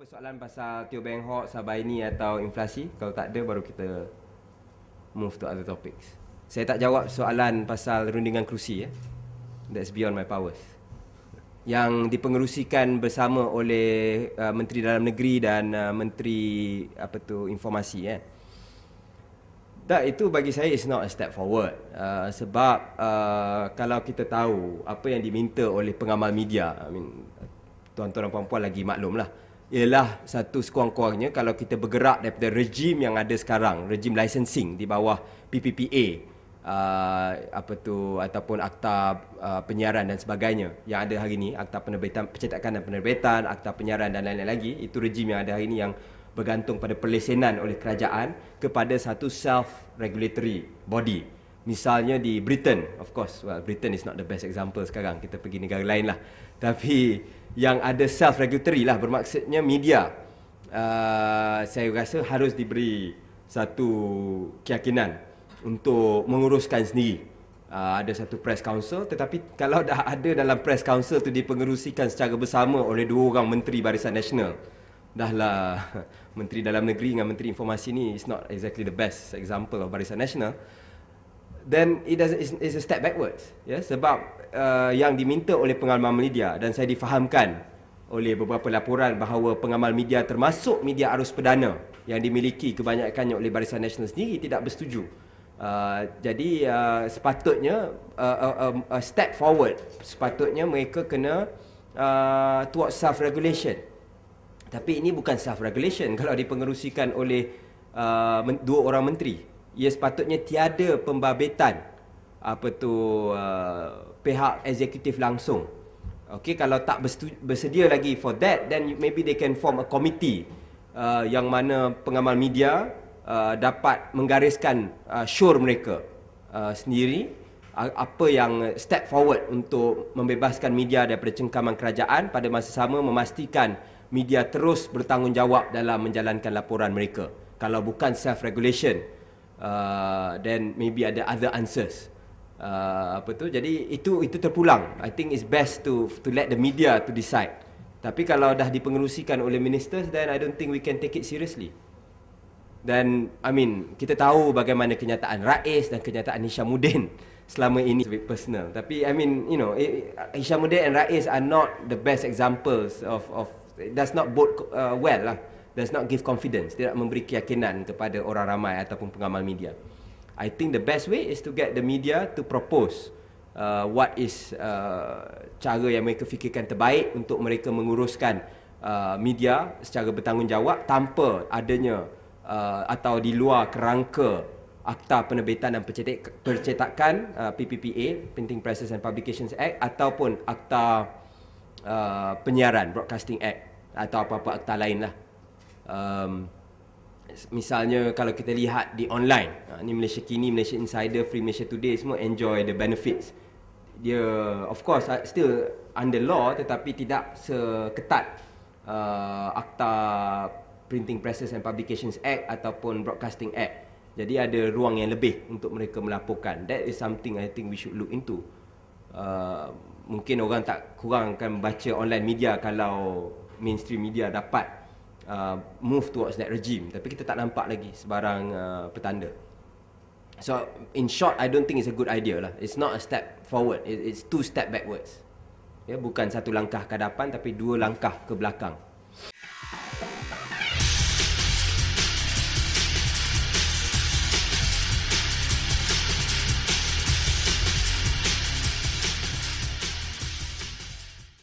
apa soalan pasal Teo Beng Hawk, Sabaini atau inflasi? Kalau tak ada, baru kita move to other topics. Saya tak jawab soalan pasal rundingan kerusi. That's beyond my powers. Yang dipengerusikan bersama oleh Menteri Dalam Negeri dan Menteri Informasi. Itu bagi saya is not a step forward. Sebab kalau kita tahu apa yang diminta oleh pengamal media, tuan-tuan dan puan-puan lagi maklum lah, ialah satu sekurang-kurangnya kalau kita bergerak daripada rejim yang ada sekarang, rejim licensing di bawah PPPA, ataupun akta penyiaran dan sebagainya yang ada hari ini, akta penerbitan, percetakan dan penerbitan, akta penyiaran dan lain-lain lagi, itu rejim yang ada hari ini yang bergantung pada perlesenan oleh kerajaan kepada satu self-regulatory body. Misalnya di Britain, of course, Britain is not the best example sekarang, kita pergi negara lain lah. Tapi yang ada self-regulatory lah, bermaksudnya media, saya rasa harus diberi satu keyakinan untuk menguruskan sendiri. Ada satu press council, tetapi kalau dah ada dalam press council tu dipengerusikan secara bersama oleh dua orang menteri Barisan Nasional, dahlah Menteri Dalam Negeri dengan Menteri Informasi ni is not exactly the best example of Barisan Nasional, then it's a step backwards. Sebab yang diminta oleh pengamal media, dan saya difahamkan oleh beberapa laporan bahawa pengamal media termasuk media arus perdana yang dimiliki kebanyakannya oleh Barisan Nasional sendiri tidak bersetuju. Jadi sepatutnya a step forward, sepatutnya mereka kena towards self-regulation. Tapi ini bukan self-regulation kalau dipengerusikan oleh dua orang menteri. Ia sepatutnya tiada pembabitan pihak eksekutif langsung. Okey, kalau tak bersedia lagi for that, then maybe they can form a committee yang mana pengamal media dapat menggariskan syur mereka sendiri, apa yang step forward untuk membebaskan media daripada cengkaman kerajaan, pada masa sama memastikan media terus bertanggungjawab dalam menjalankan laporan mereka. Kalau bukan self-regulation, then maybe ada other answers. Jadi itu terpulang. I think it's best to let the media to decide. Tapi kalau dah dipengerusikan oleh ministers, then I don't think we can take it seriously. Dan kita tahu bagaimana kenyataan Rais dan kenyataan Hishamuddin selama ini, personal. Tapi Hishamuddin and Rais are not the best examples of does not bode well lah. Does not give confidence, tidak memberi keyakinan kepada orang ramai ataupun pengamal media. I think the best way is to get the media to propose what is cara yang mereka fikirkan terbaik untuk mereka menguruskan media secara bertanggungjawab tanpa adanya atau di luar kerangka Akta Penerbitan dan Percetakan, PPPA, Printing Presses and Publications Act, ataupun Akta Penyiaran, Broadcasting Act, atau apa-apa akta lain lah. Misalnya kalau kita lihat di online, ni Malaysia Kini, Malaysia Insider, Free Malaysia Today, semua enjoy the benefits. Dia of course still under law, tetapi tidak seketat Akta Printing Presses and Publications Act ataupun Broadcasting Act. Jadi ada ruang yang lebih untuk mereka melaporkan. That is something I think we should look into. Mungkin orang tak kurang akan baca online media kalau mainstream media dapat move towards that regime. Tapi kita tak nampak lagi sebarang petanda. So in short, I don't think it's a good idea lah. It's not a step forward. It's two step backwards. Bukan satu langkah ke hadapan, tapi dua langkah ke belakang.